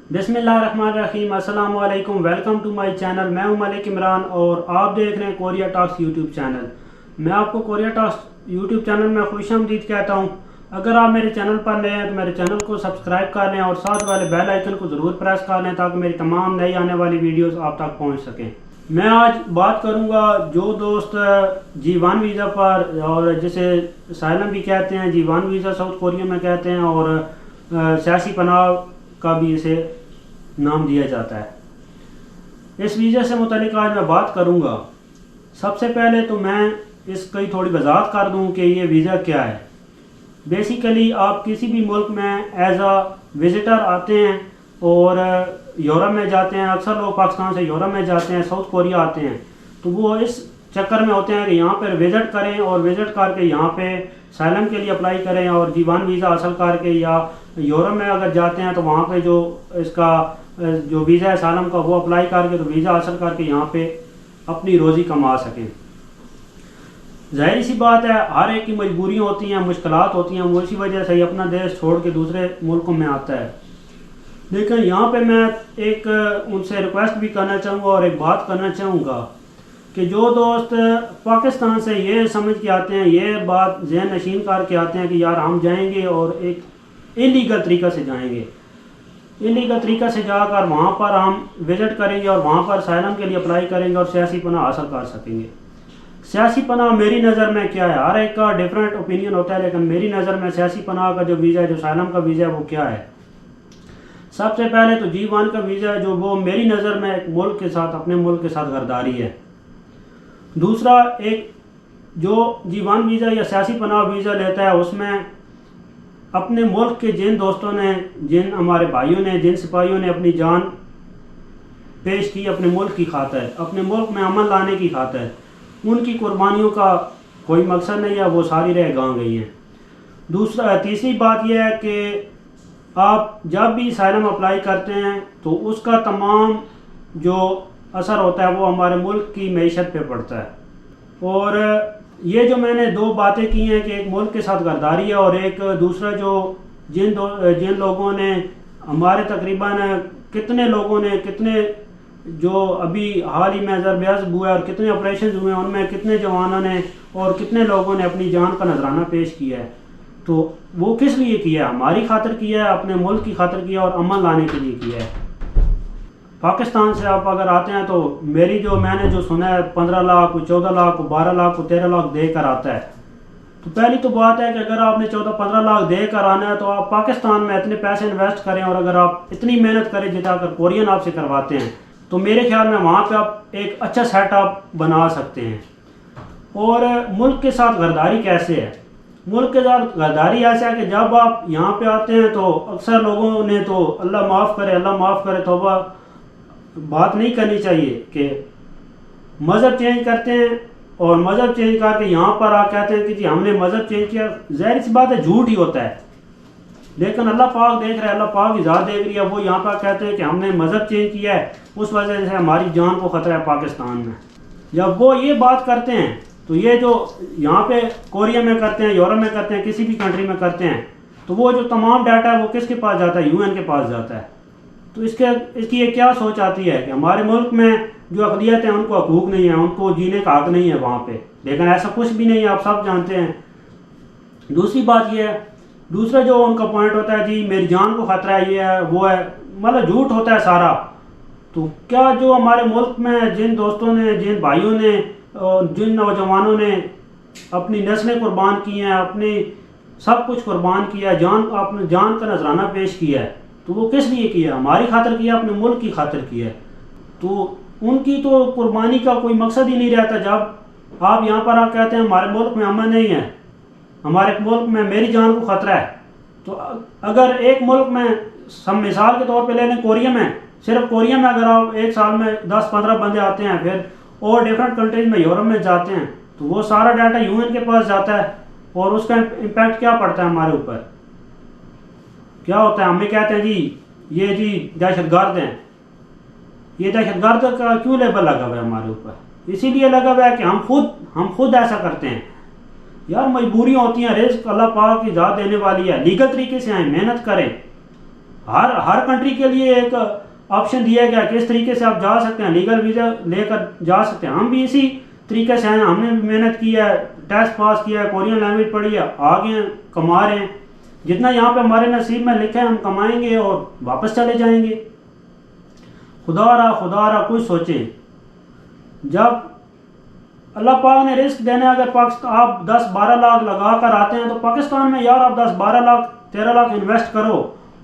बिस्मिल्लाहिर्रहमानिर्रहीम, अस्सलाम वालेकुम। Welcome to my channel. मैं हूं मलिक इमरान और आप देख रहे हैं कोरिया टॉक्स यूट्यूब चैनल। मैं आपको कोरिया टॉक्स यूट्यूब चैनल में खुशामदीद कहता हूं। अगर आप मेरे चैनल पर नए हैं तो मेरे चैनल को सब्सक्राइब कर लें और साथ वाले बेल आइकन को ज़रूर प्रेस कर लें ताकि मेरी तमाम नई आने वाली वीडियोज़ आप तक पहुँच सकें। मैं आज बात करूँगा जो दोस्त G1 वीज़ा पर, और जिसे साइलम भी कहते हैं, G1 वीज़ा साउथ कोरिया में कहते हैं और सियासी पनाह का भी इसे नाम दिया जाता है। इस वीज़ा से मुतालिक आज मैं बात करूंगा। सबसे पहले तो मैं इसकी थोड़ी वजाहत कर दूं कि ये वीज़ा क्या है। बेसिकली आप किसी भी मुल्क में एज आ विज़िटर आते हैं और यूरोप में जाते हैं। अक्सर लोग पाकिस्तान से यूरोप में जाते हैं, साउथ कोरिया आते हैं, तो वो इस चक्कर में होते हैं कि यहाँ पर विज़िट करें और विज़िट करके यहाँ पे साइलम के लिए अप्लाई करें और G1 वीज़ा हासिल करके, या यूरोप में अगर जाते हैं तो वहाँ पे जो इसका जो वीज़ा है साइलम का वो अप्लाई करके तो वीज़ा हासिल करके यहाँ पे अपनी रोज़ी कमा सकें। जाहिर सी बात है, हर एक की मजबूरियाँ होती हैं, मुश्किलात होती हैं, वो इसी वजह से ही अपना देश छोड़ के दूसरे मुल्कों में आता है। लेकिन यहाँ पे मैं एक उनसे रिक्वेस्ट भी करना चाहूँगा और एक बात करना चाहूँगा कि जो दोस्त पाकिस्तान से ये समझ के आते हैं, ये बात ज़हन नशीन करके आते हैं कि यार हम जाएंगे और एक इलीगल तरीक़ा से जाएंगे, इलीगल तरीक़ा से जाकर वहाँ पर हम विज़िट करेंगे और वहाँ पर साइलम के लिए अप्लाई करेंगे और सियासी पनाह हासिल कर सकेंगे। सियासी पनाह मेरी नज़र में क्या है, हर एक का डिफरेंट ओपिनियन होता है, लेकिन मेरी नज़र में सियासी पनाह का जो वीज़ा है, जो साइलम का वीज़ा है, वो क्या है। सबसे पहले तो G1 का वीज़ा है, जो वो मेरी नज़र में एक मुल्क के साथ, अपने मुल्क के साथ गद्दारी है। दूसरा, एक जो G1 वीज़ा या सियासी पनाह वीज़ा लेता है, उसमें अपने मुल्क के जिन दोस्तों ने, जिन हमारे भाइयों ने, जिन सिपाहियों ने अपनी जान पेश की अपने मुल्क की खातिर, अपने मुल्क में अमन लाने की खातिर, उनकी कुर्बानियों का कोई मकसद नहीं है, वो सारी रह गाँव गई हैं। तीसरी बात यह है कि आप जब भी साइलम अप्लाई करते हैं तो उसका तमाम जो असर होता है वो हमारे मुल्क की मईशत पे पड़ता है। और ये जो मैंने दो बातें की हैं कि एक मुल्क के साथ गद्दारी है और एक दूसरा जो जिन लोगों ने हमारे तकरीबन कितने लोगों ने, कितने जो अभी हाल ही में ज़रब्याज़ हुआ है और कितने ऑपरेशन हुए हैं, उनमें कितने जवानों ने और कितने लोगों ने अपनी जान का नजराना पेश किया है, तो वो किस लिए किया है? हमारी खातिर किया है, अपने मुल्क की खातिर किया और अमन लाने के लिए किया है। पाकिस्तान से आप अगर आते हैं तो मैंने जो सुना है 15 लाख, 14 लाख, 12 लाख, 13 लाख देकर आता है। तो पहली तो बात है कि अगर आपने 14-15 लाख देकर आना है तो आप पाकिस्तान में इतने पैसे इन्वेस्ट करें, और अगर आप इतनी मेहनत करें जितना अगर कोरियन आपसे करवाते हैं, तो मेरे ख्याल में वहाँ पे आप एक अच्छा सेटअप बना सकते हैं। और मुल्क के साथ गद्दारी कैसे है? मुल्क के साथ गद्दारी ऐसा है कि जब आप यहाँ पे आते हैं तो अक्सर लोगों ने तो अल्लाह माफ़ करे तौबा बात नहीं करनी चाहिए कि मज़हब चेंज करते हैं और मज़हब चेंज करके यहाँ पर आ कहते हैं कि जी हमने मज़हब चेंज किया। ज़ाहिर सी बात है, झूठ ही होता है, लेकिन अल्लाह पाक देख रहा है, अल्लाह पाक की ज़ात देख रही है। वो यहाँ पर कहते हैं कि हमने मज़हब चेंज किया है, उस वजह से हमारी जान को ख़तरा है पाकिस्तान में। जब वो ये बात करते हैं तो ये जो यहाँ पे कोरिया में करते हैं, यूरोप में करते हैं, किसी भी कंट्री में करते हैं, तो वो जो तमाम डाटा है वो किसके पास जाता है? UN के पास जाता है। तो इसकी ये क्या सोच आती है कि हमारे मुल्क में जो अक़लियत है उनको हकूक़ नहीं है, उनको जीने का हक़ नहीं है वहाँ पे, लेकिन ऐसा कुछ भी नहीं है, आप सब जानते हैं। दूसरी बात ये है, दूसरा जो उनका पॉइंट होता है, जी मेरी जान को ख़तरा है, ये है वो है, मतलब झूठ होता है सारा। तो क्या जो हमारे मुल्क में जिन दोस्तों ने, जिन भाइयों ने और जिन नौजवानों ने अपनी नस्लें कुर्बान की हैं, अपनी सब कुछ कुर्बान किया, अपने जान का नजराना पेश किया है, तो वो किस लिए किया? हमारी खातिर किया, अपने मुल्क की खातिर किया। तो उनकी तो कुर्बानी का कोई मकसद ही नहीं रहता। जब आप यहाँ पर आप कहते हैं हमारे मुल्क में अमन नहीं है, हमारे मुल्क में मेरी जान को ख़तरा है, तो अगर एक मुल्क में हम मिसाल के तौर पे ले लें, कोरिया में, सिर्फ कोरिया में अगर आप एक साल में 10-15 बंदे आते हैं, फिर और डिफरेंट कंट्रीज में, यूरोप में जाते हैं, तो वो सारा डाटा UN के पास जाता है और उसका इम्पैक्ट क्या पड़ता है हमारे ऊपर? क्या होता है? हमें कहते हैं जी दहशतगर्द हैं। ये दहशतगर्द का क्यों लेबल लगा हुआ है हमारे ऊपर? इसीलिए लगा हुआ है कि हम खुद ऐसा करते हैं। यार मजबूरियाँ होती हैं, रिस्क अल्लाह पाक की ज़ात देने वाली है, लीगल तरीके से आए, मेहनत करें। हर हर कंट्री के लिए एक ऑप्शन दिया गया किस तरीके से आप जा सकते हैं, लीगल वीज़ा लेकर जा सकते हैं। हम भी इसी तरीके से आए, हमने भी मेहनत की है, टेस्ट पास किया है, कोरियन लैंग्वेज पढ़ी है, आगे हैं, कमा रहे हैं। जितना यहाँ पे हमारे नसीब में लिखा है हम कमाएंगे और वापस चले जाएंगे। खुदा रहा कुछ सोचें। जब अल्लाह पाक ने रिस्क देने, अगर पाकिस्तान आप 10-12 लाख लगा कर आते हैं तो पाकिस्तान में यार आप 10-12 लाख 13 लाख इन्वेस्ट करो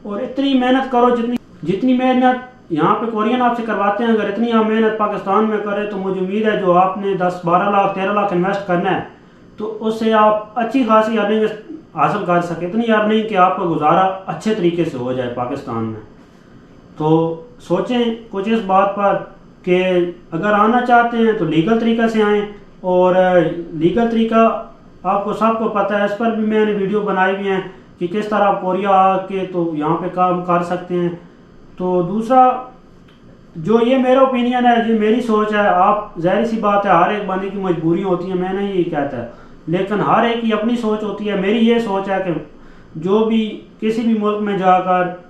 और इतनी मेहनत करो जितनी मेहनत यहाँ पे कोरियन आपसे करवाते हैं। अगर इतनी आप मेहनत पाकिस्तान में करें तो मुझे उम्मीद है जो आपने 10-12 लाख 13 लाख इन्वेस्ट करना है तो उससे आप अच्छी खासी अर्निंग हासिल कर सके, इतनी अर्निंग कि आपका गुजारा अच्छे तरीके से हो जाए पाकिस्तान में। तो सोचें कुछ इस बात पर कि अगर आना चाहते हैं तो लीगल तरीक़ा से आएँ। और लीगल तरीका आपको सबको पता है, इस पर भी मैंने वीडियो बनाई हुई हैं कि किस तरह आप कोरिया आके तो यहाँ पे काम कर सकते हैं। तो दूसरा जो ये मेरा ओपिनियन है, ये मेरी सोच है, आप ज़ाहिर सी बात है हर एक बंदे की मजबूरी होती है, मैं नहीं ये कहता है, लेकिन हर एक की अपनी सोच होती है। मेरी ये सोच है कि जो भी किसी भी मुल्क में जाकर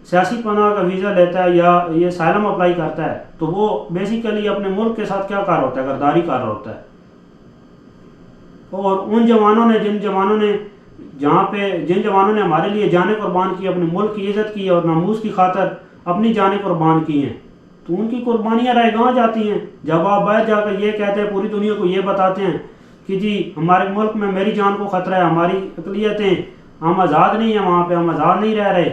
सियासी पनाह का वीज़ा लेता है या ये साइलम अप्लाई करता है तो वो बेसिकली अपने मुल्क के साथ क्या कर रहा होता है, गद्दारी कर रहा होता है। और उन जवानों ने जिन जवानों ने हमारे लिए जाने कुर्बान की, अपने मुल्क की इज़्ज़त की और नामूस की खातर अपनी जानें कुर्बान की हैं, तो उनकी कुर्बानियाँ रह जाती हैं। जब आप बाहर जाकर ये कहते हैं, पूरी दुनिया को ये बताते हैं कि जी हमारे मुल्क में मेरी जान को ख़तरा है, हमारी अक़लियतें, हम आज़ाद नहीं हैं, वहाँ पे हम आज़ाद नहीं रह रहे,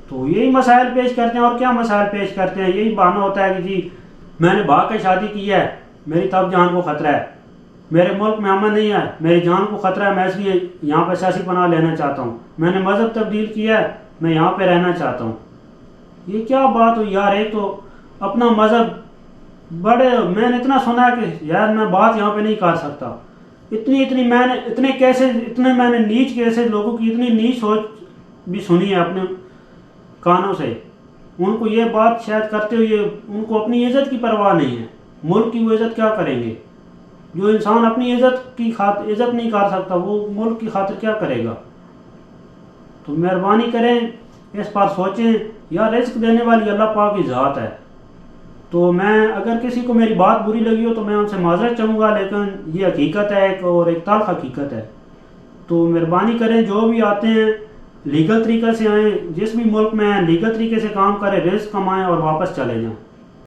तो यही मसाइल पेश करते हैं। और क्या मसाइल पेश करते हैं, यही बहाना होता है कि जी मैंने भाग कर शादी की है, मेरी तब जान को ख़तरा है, मेरे मुल्क में अमन नहीं है, मेरी जान को ख़तरा है, मैं इसलिए यहाँ पर सियासी पनाह लेना चाहता हूँ, मैंने मज़हब तब्दील किया है, मैं यहाँ पे रहना चाहता हूँ। ये क्या बात हुई यार। एक तो अपना मज़हब मैंने इतना सुना है कि यार मैं बात यहाँ पे नहीं कर सकता, इतने मैंने नीच कैसे लोगों की इतनी नीच सोच भी सुनी है अपने कानों से। उनको ये बात शायद करते हुए उनको अपनी इज़्ज़त की परवाह नहीं है, मुल्क की वो इज़्ज़त क्या करेंगे। जो इंसान अपनी इज़्ज़त नहीं कर सकता वो मुल्क की खातिर क्या करेगा। तो मेहरबानी करें इस पर सोचें, या रिस्क देने वाली अल्लाह पाक की ज़ात है। तो मैं अगर किसी को मेरी बात बुरी लगी हो तो मैं उनसे माज़रत चाहूँगा, लेकिन ये हकीकत है और एक तल्ख़ हकीकत है। तो मेहरबानी करें जो भी आते हैं लीगल तरीक़े से आएँ, जिस भी मुल्क में आएँ लीगल तरीके से काम करें, रिस्क कमाएँ और वापस चले जाएँ।